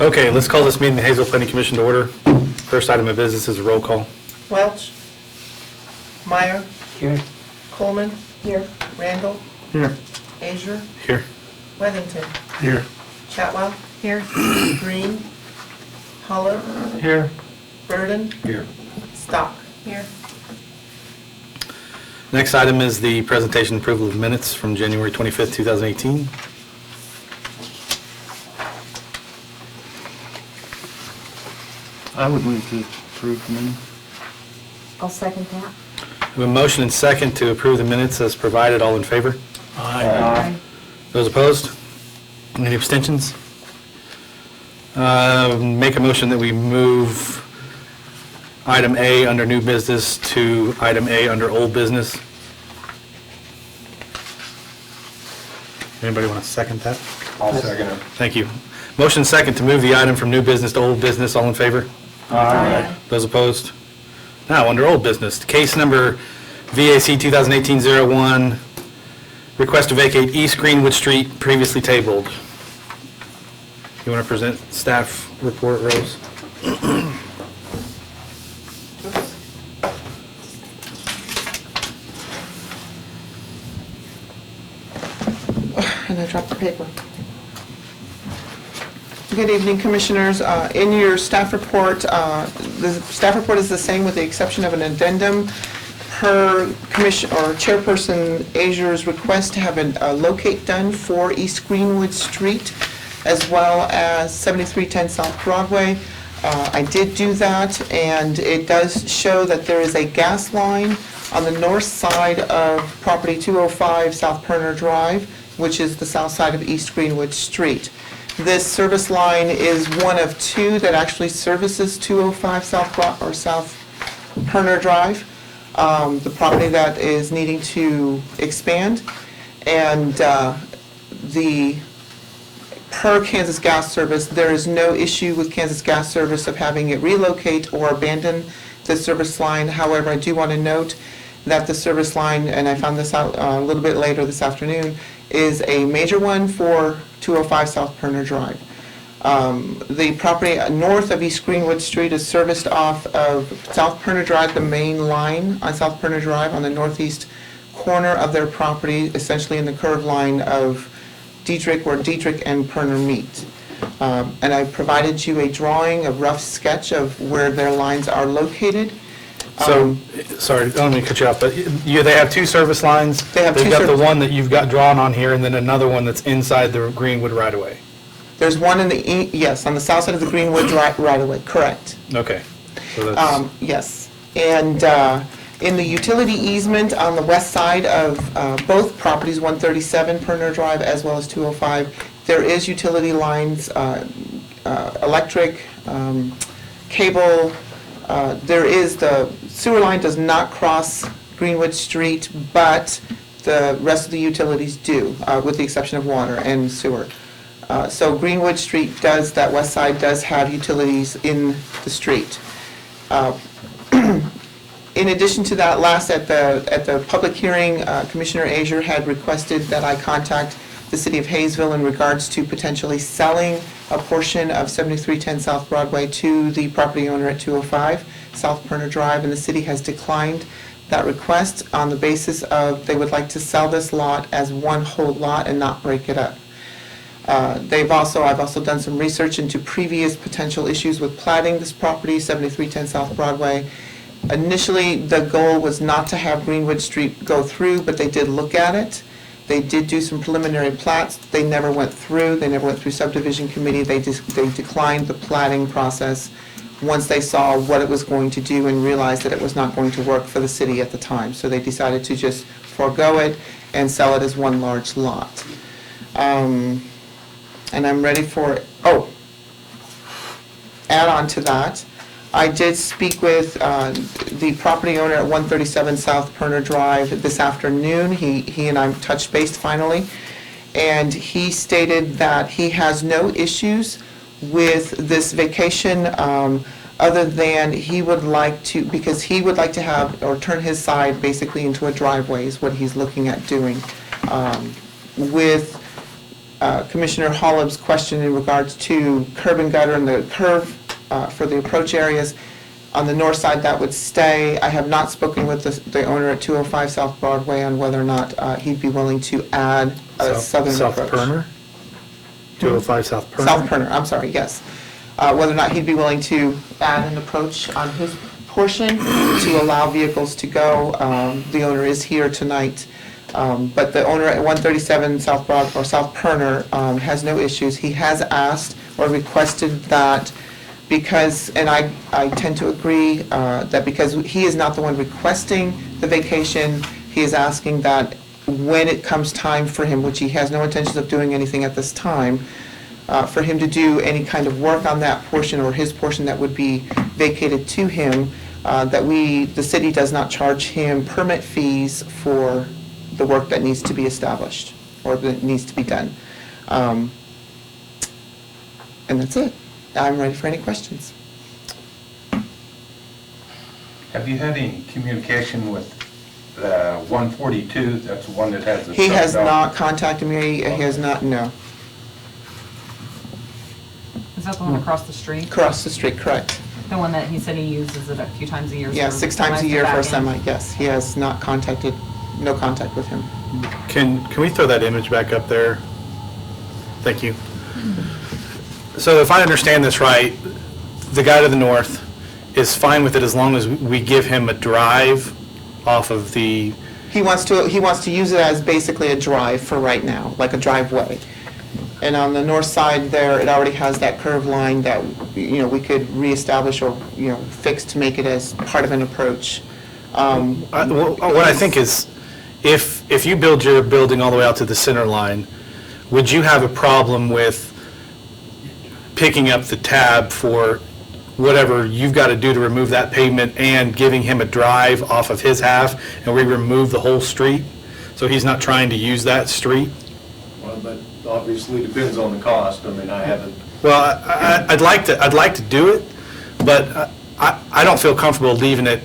Okay, let's call this meeting the Haysville Planning Commission to order. First item of business is a roll call. Welch. Meyer. Here. Coleman. Here. Randall. Here. Asia. Here. Weathington. Here. Chatwell. Here. Green. Holler. Here. Burden. Here. Stock. Here. Next item is the presentation and approval of minutes from January 25th, 2018. I would move to approve the minutes. I'll second that. We have a motion and second to approve the minutes as provided. All in favor? Aye. Those opposed? Any abstentions? Make a motion that we move item A under new business to item A under old business. Anybody want to second that? I'll second it. Thank you. Motion second to move the item from new business to old business. All in favor? Aye. Those opposed? Now, under old business, case number VAC 2018-01, request to vacate East Greenwood Street, previously tabled. You want to present staff report, Rose? And I dropped the paper. Good evening, Commissioners. In your staff report, the staff report is the same with the exception of an addendum. Per Commission or Chairperson Azier's request to have a locate done for East Greenwood Street as well as 7310 South Broadway. I did do that, and it does show that there is a gas line on the north side of property 205 South Perner Drive, which is the south side of East Greenwood Street. This service line is one of two that actually services 205 South Perner Drive, the property that is needing to expand. And per Kansas Gas Service, there is no issue with Kansas Gas Service of having it relocate or abandon the service line. However, I do want to note that the service line, and I found this out a little bit later this afternoon, is a major one for 205 South Perner Drive. The property north of East Greenwood Street is serviced off of South Perner Drive, the main line on South Perner Drive on the northeast corner of their property, essentially in the curved line of Dietrich, where Dietrich and Perner meet. And I provided you a drawing, a rough sketch of where their lines are located. So, sorry, I don't mean to cut you off, but they have two service lines? They have two They've got the service- one that you've got drawn on here, and then another one that's inside the Greenwood right-of-way. There's one in the, yes, on the south side of the Greenwood right-of-way, correct. Okay. So that's, Yes, and in the utility easement on the west side of both properties, 137 Perner Drive as well as 205, there is utility lines, electric, cable. There is the sewer line does not cross Greenwood Street, but the rest of the utilities do, with the exception of water and sewer. So Greenwood Street does, that west side does have utilities in the street. In addition to that, last at the public hearing, Commissioner Azier had requested that I contact the City of Haysville in regards to potentially selling a portion of 7310 South Broadway to the property owner at 205 South Perner Drive, and the city has declined that request on the basis of they would like to sell this lot as one whole lot and not break it up. I've also done some research into previous potential issues with platting this property, 7310 South Broadway. Initially, the goal was not to have Greenwood Street go through, but they did look at it. They did do some preliminary plats. They never went through. They never went through subdivision committee. They declined the platting process once they saw what it was going to do and realized that it was not going to work for the city at the time. So they decided to just forego it and sell it as one large lot. And I'm ready for, add on to that, I did speak with the property owner at 137 South Perner Drive this afternoon. He and I touched base finally, and he stated that he has no issues with this vacation other than he would like to, because he would like to have, or turn his side basically into a driveway is what he's looking at doing. With Commissioner Hollub's question in regards to curb and gutter and the curve for the approach areas. On the north side, that would stay. I have not spoken with the owner at 205 South Broadway on whether or not he'd be willing to add a southern South approach. Perner? 205 South Perner? South Perner, I'm sorry, yes. Whether or not he'd be willing to add an approach on his portion to allow vehicles to go. The owner is here tonight, but the owner at 137 South Broad, or South Perner, has no issues. He has asked or requested that because, and I tend to agree, that because he is not the one requesting the vacation, he is asking that when it comes time for him, which he has no intentions of doing anything at this time, for him to do any kind of work on that portion or his portion that would be vacated to him, that the city does not charge him permit fees for the work that needs to be established or that needs to be done. And that's it. I'm ready for any questions. Have you had any communication with 142? That's the one that has the... He has truck not contacted me, he has not, no. Is that the one across the street? Across the street, correct. The one that he said he uses it a few times a year? Yeah, for 6 times a semis year to for a back in? semi, yes. He has not contacted, no contact with him. Can we throw that image back up there? Thank you. So if I understand this right, the guy to the north is fine with it as long as we give him a drive off of the, He wants to use it as basically a drive for right now, like a driveway. And on the north side there, it already has that curve line that, we could reestablish or, fix to make it as part of an approach. what I think is, if you build your building all the way out to the center line, would you have a problem with picking up the tab for whatever you've got to do to remove that pavement and giving him a drive off of his half, and we remove the whole street? So he's not trying to use that street? Well, that obviously depends on the cost. I mean, I haven't, Well, I'd like to do it, but I don't feel comfortable leaving it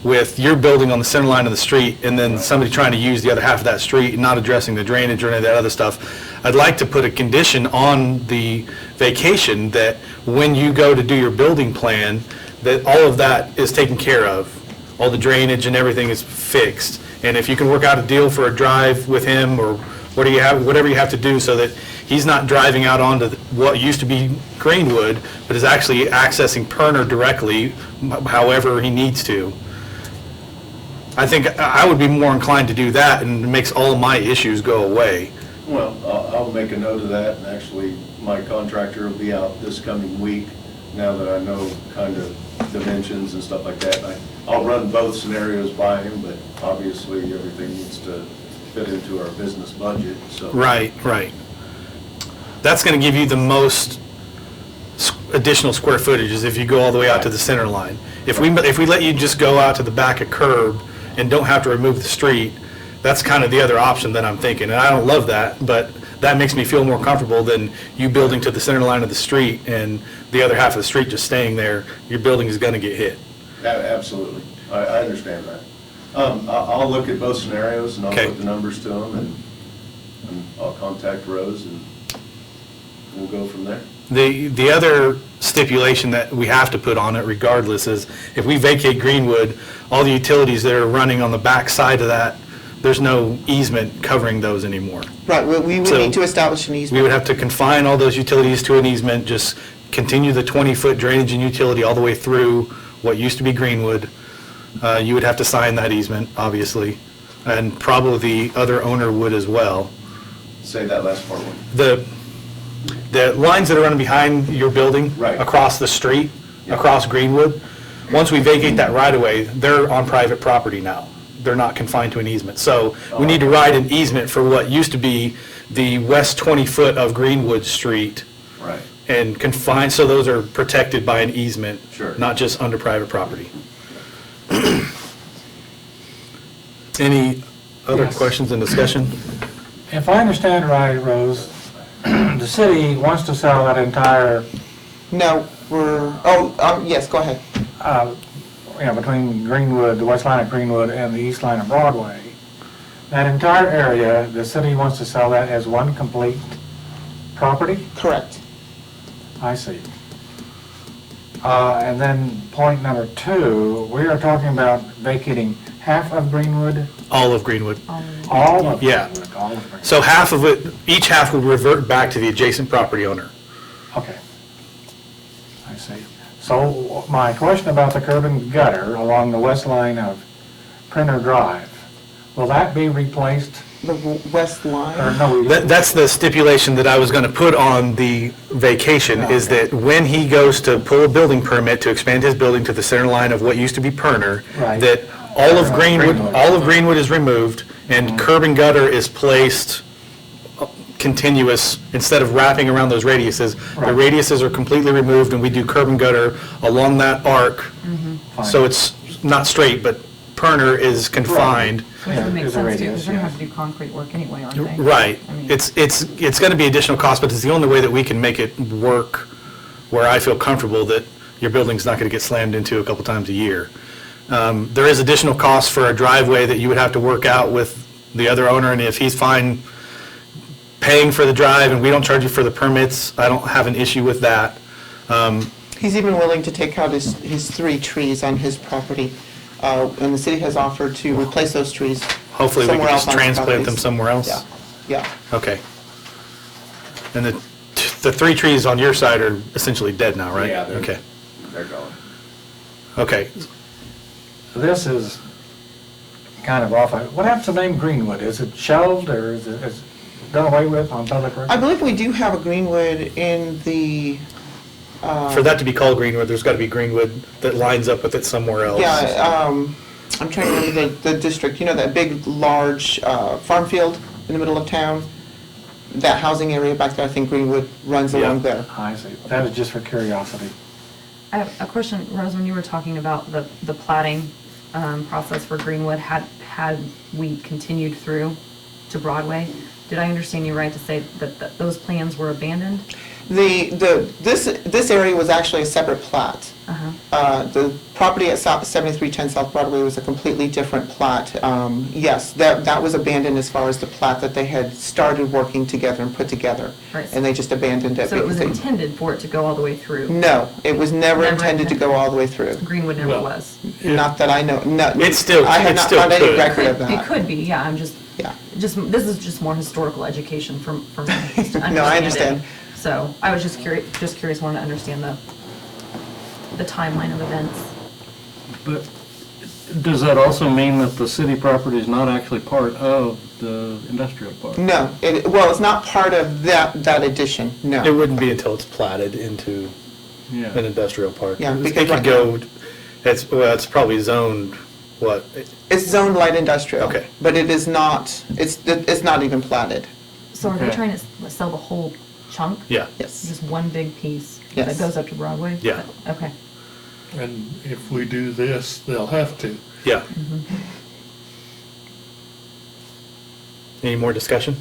with your building on the center line of the street and then somebody trying to use the other half of that street and not addressing the drainage or any of that other stuff. I'd like to put a condition on the vacation that when you go to do your building plan, that all of that is taken care of. All the drainage and everything is fixed. And if you can work out a deal for a drive with him or whatever you have to do so that he's not driving out onto what used to be Greenwood, but is actually accessing Perner directly, however he needs to. I think I would be more inclined to do that, and it makes all of my issues go away. well, I'll make a note of that, and actually, my contractor will be out this coming week, now that I know kind of dimensions and stuff like that. I'll run both scenarios by him, but obviously, everything needs to fit into our business budget, so. Right. That's going to give you the most additional square footage is if you go all the way out to the center line. If we let you just go out to the back of curb and don't have to remove the street, that's kind of the other option that I'm thinking. And I don't love that, but that makes me feel more comfortable than you building to the center line of the street and the other half of the street just staying there. Your building is going to get hit. Absolutely, I understand that. I'll look at both scenarios, and I'll Okay. put the numbers to them, and I'll contact Rose, and we'll go from there. The other stipulation that we have to put on it regardless is if we vacate Greenwood, all the utilities that are running on the back side of that, there's no easement covering those anymore. Right, we would So- need to establish an We easement. would have to confine all those utilities to an easement, just continue the 20-foot drainage and utility all the way through what used to be Greenwood. You would have to sign that easement, obviously, and probably the other owner would as well. Say that last part one. The lines that are running behind your building, Right. across the street, Yeah. across Greenwood, once we vacate that right-of-way, they're on private property now. They're not confined to an easement. So we need to write an easement for what used to be the west 20-foot of Greenwood Street Right. and confine, so those are protected by an easement. Sure. Not just under private property. Any other Yes. questions and discussion? If I understand right, Rose, the city wants to sell that entire, No, yes, go ahead. between Greenwood, the west line of Greenwood and the east line of Broadway. That entire area, the city wants to sell that as one complete property? Correct. I see. And then point number 2, we are talking about vacating half of Greenwood, All of Greenwood. all of Yeah. Greenwood, all of Greenwood. So half of it, each half would revert back to the adjacent property owner. Okay. I see. So my question about the curb and gutter along the west line of Printer Drive, will that be replaced? The west Or line, no, That's the stipulation that I was going to put on the vacation, is that when he goes to pull a building permit to expand his building to the center line of what used to be Perner, Right. that all of Greenwood. Greenwood is removed, and curb and gutter is placed continuous, instead of wrapping around those radiuses. The Right. radiuses are completely removed, and we do curb and gutter along that arc, Fine. so it's not straight, but Perner is confined. Which Yeah, would make there's a sense too, radius, because they're gonna yeah. have to do concrete work anyway, aren't they? Right. I mean- It's going to be additional cost, but it's the only way that we can make it work where I feel comfortable that your building's not going to get slammed into a couple times a year. There is additional cost for a driveway that you would have to work out with the other owner, and if he's fine paying for the drive and we don't charge you for the permits, I don't have an issue with that. he's even willing to take out his 3 trees on his property, and the city has offered to replace those trees Hopefully, we can somewhere else just on his transplant them properties. somewhere else. Yeah, yeah. Okay. And the 3 trees on your side are essentially dead now, right? Yeah, they're- Okay. They're gone. Okay. This is kind of off. What happens to the name Greenwood? Is it shelved or is it done away with on public I record? believe we do have a Greenwood in the, For that to be called Greenwood, there's got to be Greenwood that lines up with it somewhere else. yeah, I'm trying to remember the district, you know, that big, large farm field in the middle of town? That housing area back there, I think Greenwood runs Yeah. along there. I see. That is just for curiosity. I have a question, Rose, when you were talking about the plating process for Greenwood, had we continued through to Broadway, did I understand you right to say that those plans were abandoned? This area was actually a separate plat. Uh-huh. The property at 7310 South Broadway was a completely different plat. Yes, that was abandoned as far as the plat that they had started working together and put together. Right. And they just abandoned it. So it was because they- intended for it to go all the way through? No, it was never Never intended to go all the way through. Greenwood never was? Not that I know, no. It still- I have it not still found any could. record of It that. could be, yeah, I'm just, Yeah. this is just more historical education for me to understand No, I it. understand. So I was just curious, wanted to understand the timeline of events. But does that also mean that the city property is not actually part of the industrial park? No, well, it's not part of that addition, It no. wouldn't be until it's platted into an Yeah. industrial park. Yeah, It because could right go, it's probably zoned, what? It's zoned light industrial. Okay. But it is not, it's not even platted. So are they Okay. trying to sell the whole chunk? Yeah. Yes. Just one big piece? Yes. That goes up to Broadway? Yeah. Okay. And if we do this, they'll have to. Yeah. Any more discussion?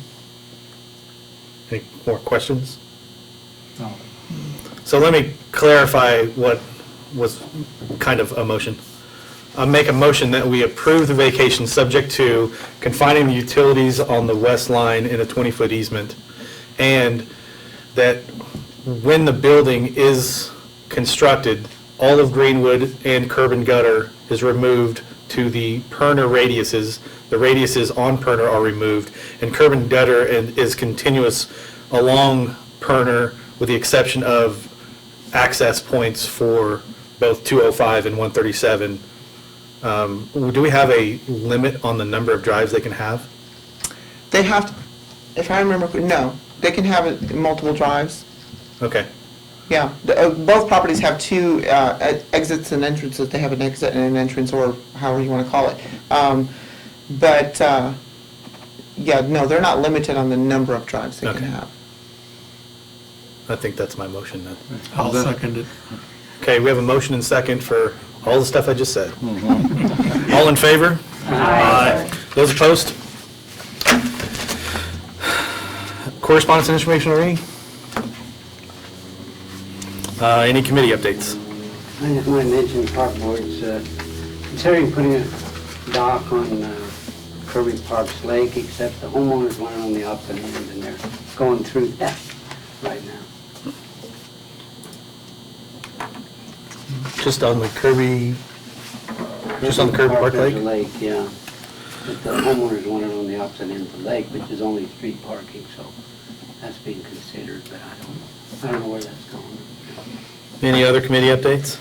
Any more questions? No. So let me clarify what was kind of a motion. I make a motion that we approve the vacation subject to confining the utilities on the west line in a 20-foot easement, and that when the building is constructed, all of Greenwood and curb and gutter is removed to the Perner radiuses. The radiuses on Perner are removed, and curb and gutter is continuous along Perner with the exception of access points for both 205 and 137. Do we have a limit on the number of drives they can have? They have, to, if I remember, no, they can have multiple drives. Okay, Yeah, both properties have 2 exits and entrances. They have an exit and an entrance, or however you want to call it. Yeah, no, they're not limited on the number of drives they can Okay. have. I think that's my motion then. I'll second it. Okay, we have a motion and second for all the stuff I just said. All in favor? Aye. Those opposed? Correspondence and informational reading? Any committee updates? I just want to mention parkboards, considering putting a dock on Kirby Parks Lake, except the homeowners want it on the up and they're going through that. right now. Just on the Kirby, just on the Kirby Park There's a Lake? lake, yeah. But the homeowners want it on the opposite end of the lake, which is only street parking, so that's being considered, but I don't know where that's going. Any other committee updates?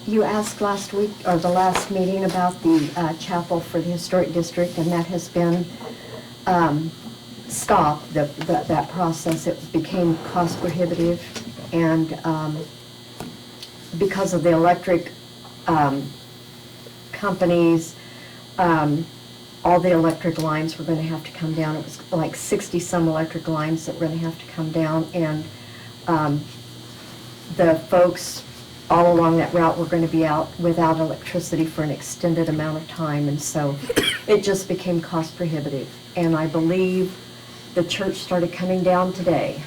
You asked last week, or the last meeting, about the chapel for the historic district, and that has been stopped, that process. It became cost prohibitive, and because of the electric companies, all the electric lines were going to have to come down. It was like 60-some electric lines that were going to have to come down, and the folks all along that route were going to be out without electricity for an extended amount of time, and so it just became cost prohibitive. And I believe the church started coming down today.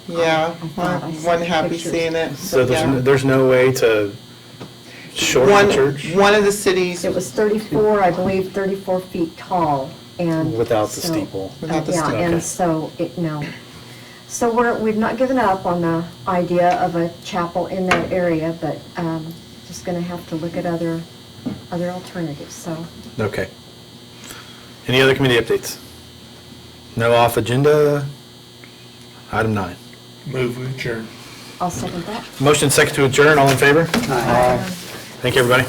Yeah, I thought I I saw wasn't happy pictures. seeing it. So but yeah. there's no way to shorten the church One of the cities, It was 34, I believe, 34 feet tall, and... without the so- steeple? Without the Yeah, steeple. and Okay. so, no. So we've not given up on the idea of a chapel in that area, but just going to have to look at other alternatives, so. Okay. Any other committee updates? No off agenda? Item 9. Move we adjourn. I'll second that. Motion second to adjourn, all in favor? Aye. Thank you, everybody.